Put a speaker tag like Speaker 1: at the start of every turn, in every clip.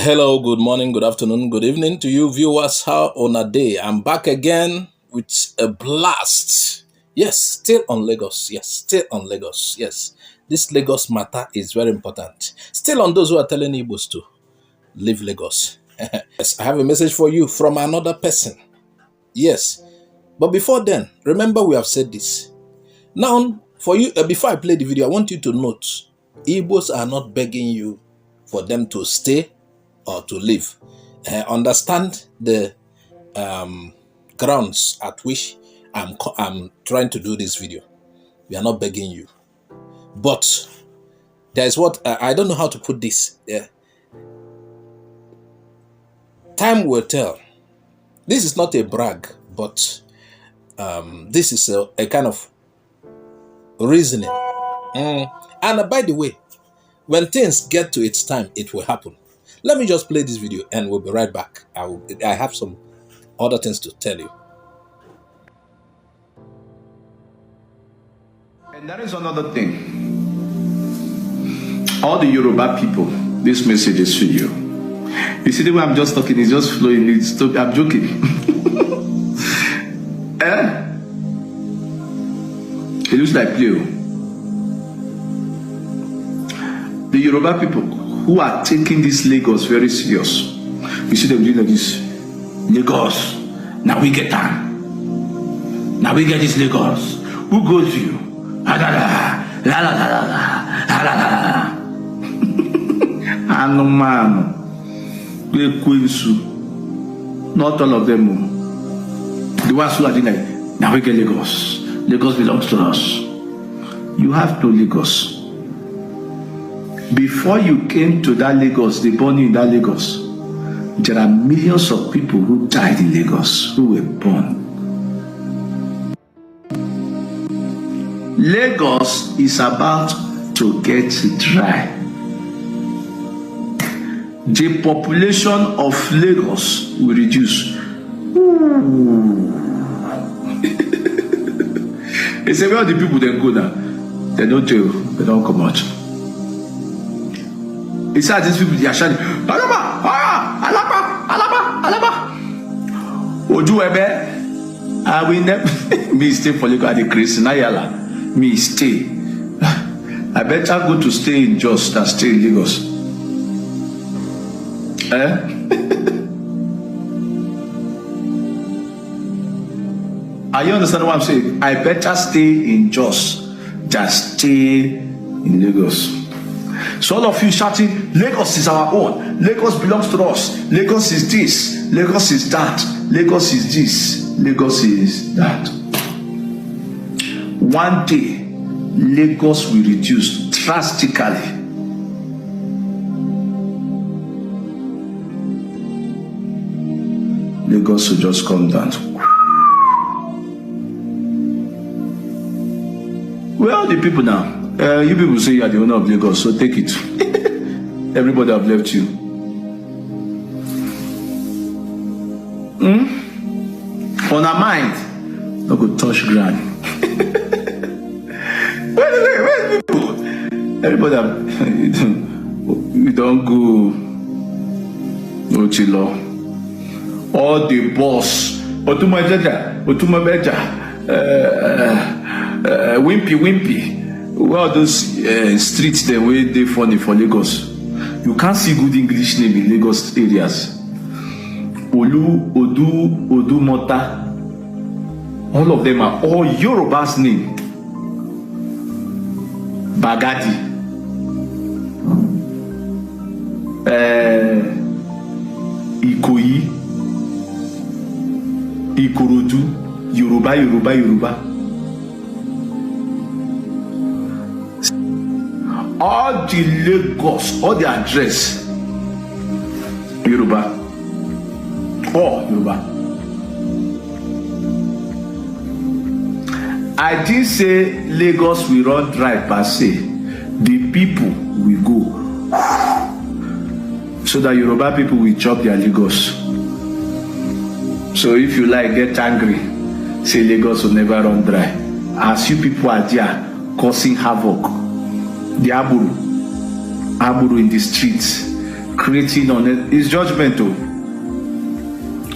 Speaker 1: Hello, good morning, good afternoon, good evening to you viewers. How on a day? I'm back again with a blast. Yes, still on Lagos. Yes, still on Lagos. Yes, this Lagos matter is very important. Still on those who are telling Igbos to leave Lagos. Yes, I have a message for you from another person. Yes, but before then, remember we have said this. Now, for you, before I play the video, I want you to note, Igbos are not begging you for them to stay or to live. Understand the grounds at which I'm trying to do this video. We are not begging you. But there is what, I don't know how to put this. Time will tell. This is not a brag, but this is a kind of reasoning. And by the way, when things get to its time, it will happen. Let me just play this video and we'll be right back. I have some other things to tell you.
Speaker 2: And that is another thing. All the Yoruba people, this message is for you. You see the way I'm just talking, it's just flowing. I'm joking. It looks like play. The Yoruba people who are taking this Lagos very serious. You see them doing like this. Lagos, now we get time. Now we get this Lagos. Who goes to you? Man, not all of them. The ones who are doing like, now we get Lagos. Lagos belongs to us. You have no Lagos. Before you came to that Lagos, they born you in that Lagos. There are millions of people who died in Lagos, who were born. Lagos is about to get dry. The population of Lagos will reduce. They say, where the people then go now? They don't jail, they don't come out. He said, these people, they are shouting, Alaba, Alaba, Alaba, Alaba. Oju Ebe, I will never, me stay for Lagos at the Chris Nayala. Me stay. I better go to stay in Jos than stay in Lagos. Are you understand what I'm saying? I better stay in Jos than stay in Lagos. So all of you shouting, Lagos is our own. Lagos belongs to us. Lagos is this. Lagos is that. Lagos is this. Lagos is that. One day, Lagos will reduce drastically. Lagos will just come down. Where are the people now? You people say you are the owner of Lagos, so take it. Everybody have left you. On our mind, no go touch ground. Where people? Everybody have, we don't go. No chilo. All the boss, Otuma Beja, Wimpy. Well, those streets the way they funny for Lagos. You can't see good English name in Lagos areas. Odu Mota. All of them are all Yorubas name. Bagadi. Ikoyi. Ikorodu. Yoruba. All the Lagos, all the address, Yoruba, all Yoruba. I didn't say Lagos will run dry per se. The people will go, so that Yoruba people will chop their Lagos. So if you like, get angry, say Lagos will never run dry. As you people are there causing havoc. The Aburu in the streets, creating on it is judgment too.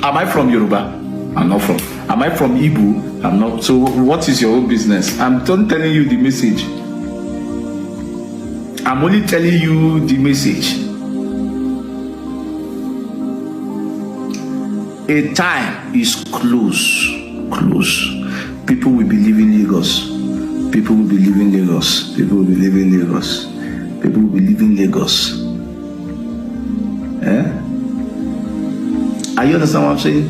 Speaker 2: Am I from Yoruba? I'm not from. Am I from Igbo? I'm not. So what is your own business? I'm not telling you the message. I'm only telling you the message. A time is close. Close. People will be leaving Lagos. People will be leaving Lagos. People will be leaving Lagos. People will be leaving Lagos. Eh? Are you understand what I'm saying?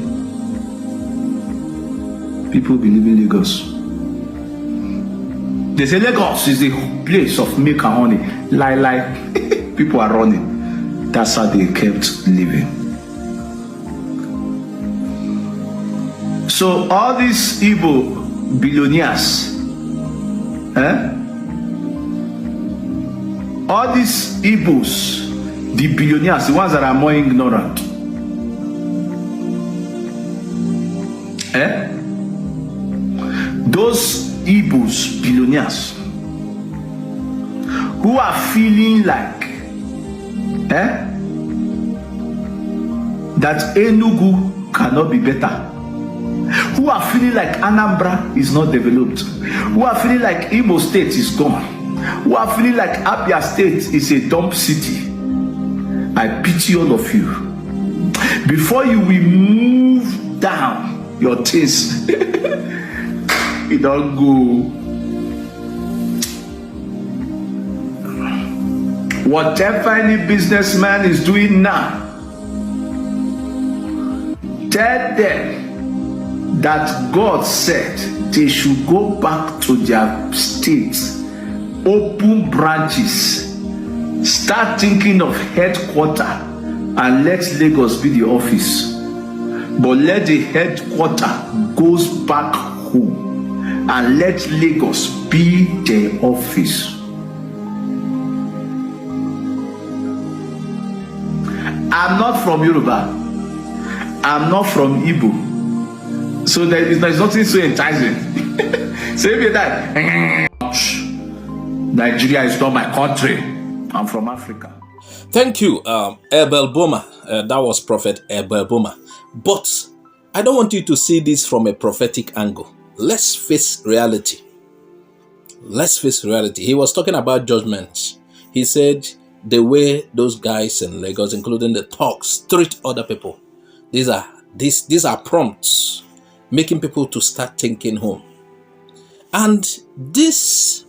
Speaker 2: People will be leaving Lagos. They say Lagos is the place of milk and honey. Like people are running. That's how they kept living. So all these Igbo billionaires, all these Igbos, the billionaires, the ones that are more ignorant, those Igbos billionaires who are feeling like that Enugu cannot be better, who are feeling like Anambra is not developed, who are feeling like Imo State is gone, who are feeling like Abia State is a dump city. I pity all of you. Before you will move down your taste, it don't go. Whatever any businessman is doing now, tell them that God said they should go back to their states, open branches, start thinking of headquarters, and let Lagos be the office. But let the headquarters goes back home and let Lagos be the office. I'm not from Yoruba. I'm not from Igbo. So there's nothing so enticing. Say me that Nigeria is not my country. I'm from Africa.
Speaker 1: Thank you, Abel Boma. That was Prophet Abel Boma. But I don't want you to see this from a prophetic angle. Let's face reality. Let's face reality. He was talking about judgment. He said the way those guys in Lagos, including the thugs, treat other people. These are prompts, making people to start thinking home. And this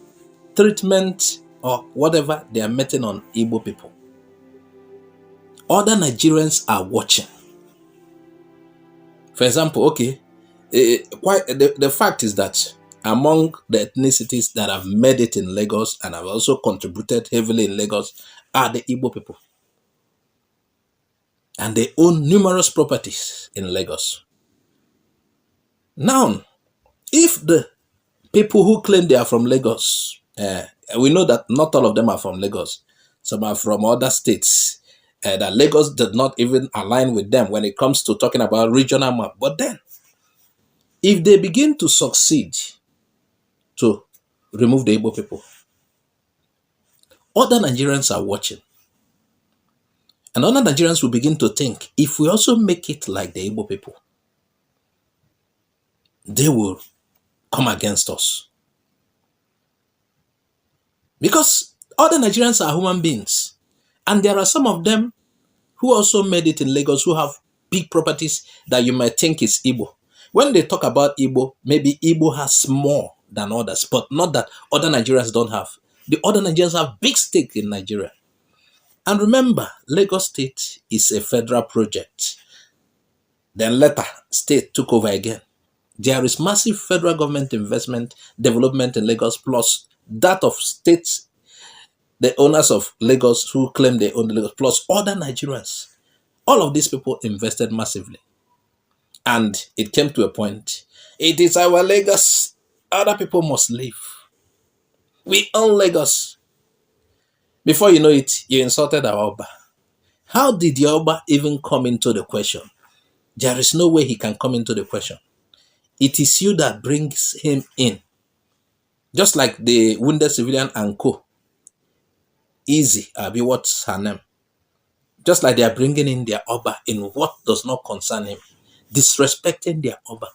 Speaker 1: treatment or whatever they are meting on Igbo people, other Nigerians are watching. For example, okay, the fact is that among the ethnicities that have made it in Lagos and have also contributed heavily in Lagos are the Igbo people. And they own numerous properties in Lagos. Now, if the people who claim they are from Lagos, we know that not all of them are from Lagos. Some are from other states. That Lagos did not even align with them when it comes to talking about regional map. But then, if they begin to succeed to remove the Igbo people, other Nigerians are watching. And other Nigerians will begin to think, if we also make it like the Igbo people, they will come against us. Because other Nigerians are human beings. And there are some of them who also made it in Lagos who have big properties that you might think is Igbo. When they talk about Igbo, maybe Igbo has more than others, but not that other Nigerians don't have. The other Nigerians have big stake in Nigeria. And remember, Lagos State is a federal project. Then later, state took over again. There is massive federal government investment, development in Lagos, plus that of states, the owners of Lagos who claim they own Lagos, plus other Nigerians. All of these people invested massively. And it came to a point, it is our Lagos, other people must leave. We own Lagos. Before you know it, you insulted our Oba. How did your Oba even come into the question? There is no way he can come into the question. It is you that brings him in. Just like the wounded civilian and co. Easy, Abi, what's her name? Just like they are bringing in their Oba in what does not concern him, disrespecting their Oba.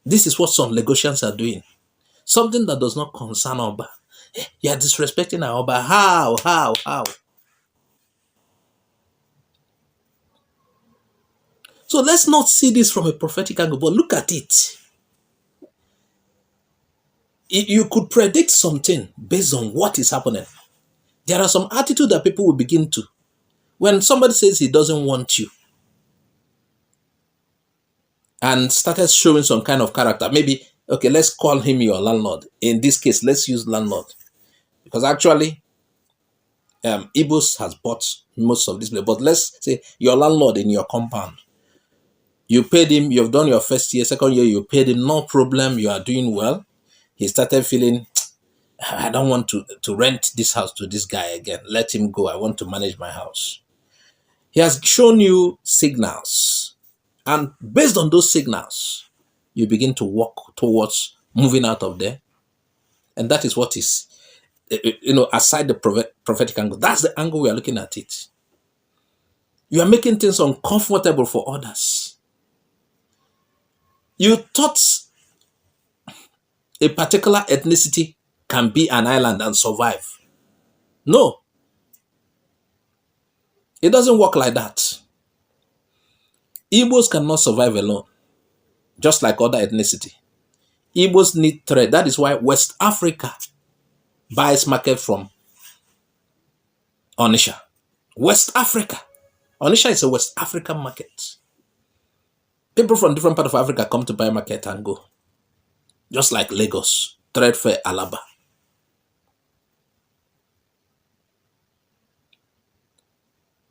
Speaker 1: This is what some Lagosians are doing. Something that does not concern Oba. You are disrespecting our Oba. How? So let's not see this from a prophetic angle, but look at it. You could predict something based on what is happening. There are some attitude that people will begin to. When somebody says he doesn't want you and started showing some kind of character, maybe, okay, let's call him your landlord. In this case, let's use landlord. Because actually, Igbos has bought most of this place. But let's say your landlord in your compound. You paid him, you've done your first year, second year, you paid him, no problem, you are doing well. He started feeling, I don't want to rent this house to this guy again. Let him go. I want to manage my house. He has shown you signals. And based on those signals, you begin to walk towards moving out of there. And that is what is, aside the prophetic angle, that's the angle we are looking at it. You are making things uncomfortable for others. You thought a particular ethnicity can be an island and survive. No. It doesn't work like that. Igbos cannot survive alone, just like other ethnicity. Igbos need trade. That is why West Africa buys market from Onitsha. West Africa. Onitsha is a West African market. People from different parts of Africa come to buy market and go. Just like Lagos, trade fair, Alaba.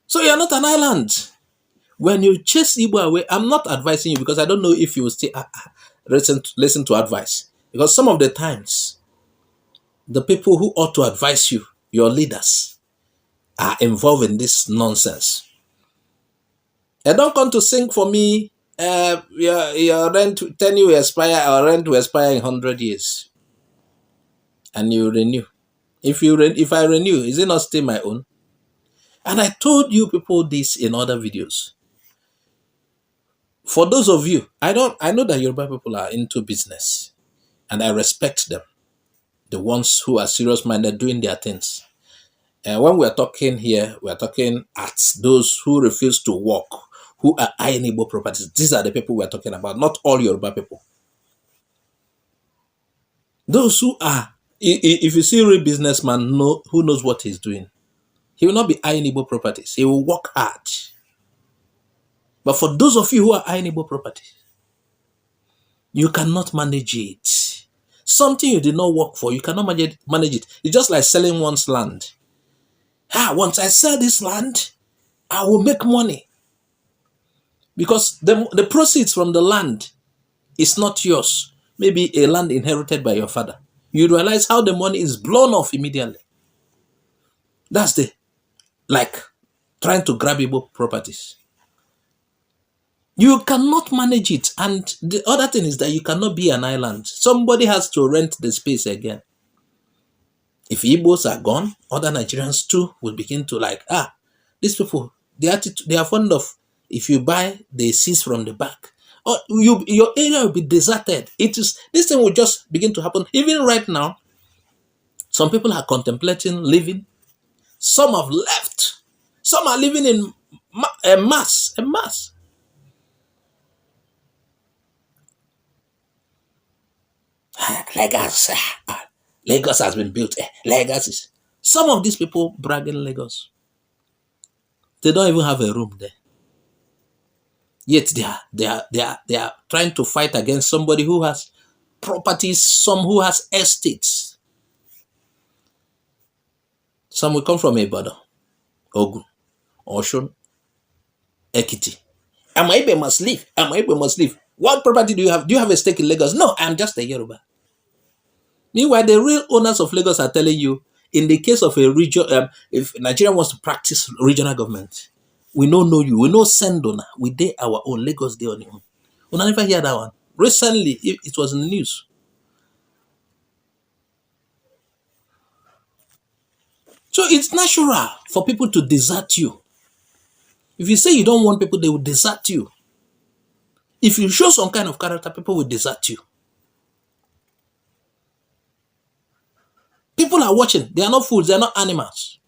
Speaker 1: So you're not an island. When you chase Igbo away, I'm not advising you because I don't know if you will still listen to advice. Because some of the times, the people who ought to advise you, your leaders, are involved in this nonsense. They don't come to sing for me, your rent, 10 years will expire, or rent will expire in 100 years. And you renew. If I renew, is it not still my own? And I told you people this in other videos. For those of you, I know that Yoruba people are into business and I respect them. The ones who are serious-minded doing their things. And when we're talking here, we're talking at those who refuse to work, who are Igbo properties. These are the people we're talking about, not all Yoruba people. Those who are, if you see a real businessman who knows what he's doing, he will not be Igbo properties. He will work hard. But for those of you who are Igbo properties, you cannot manage it. Something you did not work for, you cannot manage it. It's just like selling one's land. Once I sell this land, I will make money. Because the proceeds from the land is not yours. Maybe a land inherited by your father. You realize how the money is blown off immediately. That's like trying to grab Igbo properties. You cannot manage it. And the other thing is that you cannot be an island. Somebody has to rent the space again. If Igbos are gone, other Nigerians too will begin to these people, they are fond of, if you buy, they seize from the back. Or your area will be deserted. This thing will just begin to happen. Even right now, some people are contemplating leaving. Some have left. Some are living in a mass. Lagos has been built. Lagos is. Some of these people bragging Lagos. They don't even have a room there. Yet they are trying to fight against somebody who has properties, some who has estates. Some will come from Ibadan, Ogun, Oshun, Ekiti. Amaibe must leave. What property do you have? Do you have a stake in Lagos? No, I'm just a Yoruba. Meanwhile, the real owners of Lagos are telling you, in the case of a region, if Nigeria wants to practice regional government, we don't know you. We know send donor. We did our own. Lagos day on your own. We never hear that one. Recently, it was in the news. So it's natural for people to desert you. If you say you don't want people, they will desert you. If you show some kind of character, people will desert you. People are watching. They are not fools. They are not animals.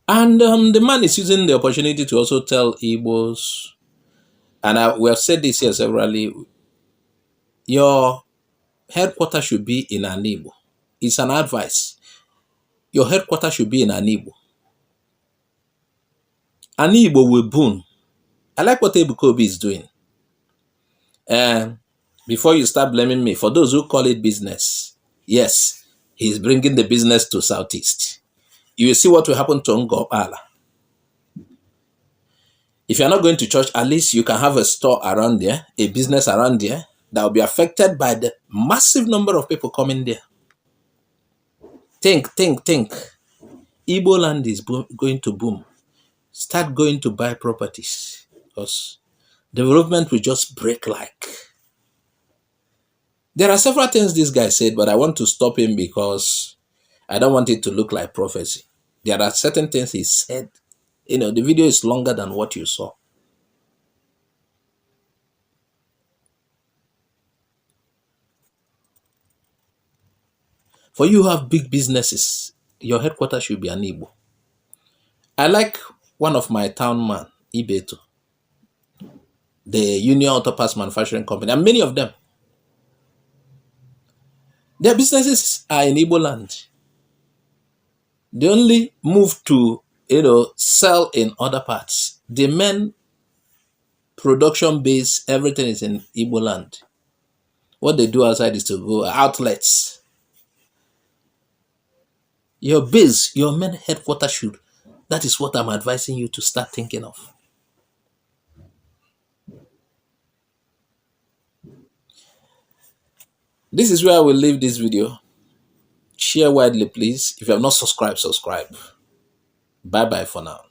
Speaker 1: And the man is using the opportunity to also tell Igbos, and we have said this here severally, your headquarters should be in an Igbo. It's an advice. Your headquarters should be in an Igbo. An Igbo will boom. I like what Ebuka is doing. Before you start blaming me, for those who call it business, yes, he's bringing the business to Southeast. You will see what will happen to Ngopala. If you're not going to church, at least you can have a store around there, a business around there that will be affected by the massive number of people coming there. Think. Igbo land is going to boom. Start going to buy properties because development will just break like. There are several things this guy said, but I want to stop him because I don't want it to look like prophecy. There are certain things he said. You know, the video is longer than what you saw. For you who have big businesses, your headquarters should be an Igbo. I like one of my town man, Ibeto, the Union Auto Parts Manufacturing Company, and many of them. Their businesses are in Igbo land. They only move to, sell in other parts. The main production base, everything is in Igbo land. What they do outside is to go outlets. Your base, your main headquarters should. That is what I'm advising you to start thinking of. This is where I will leave this video. Share widely, please. If you have not subscribed, subscribe. Bye-bye for now.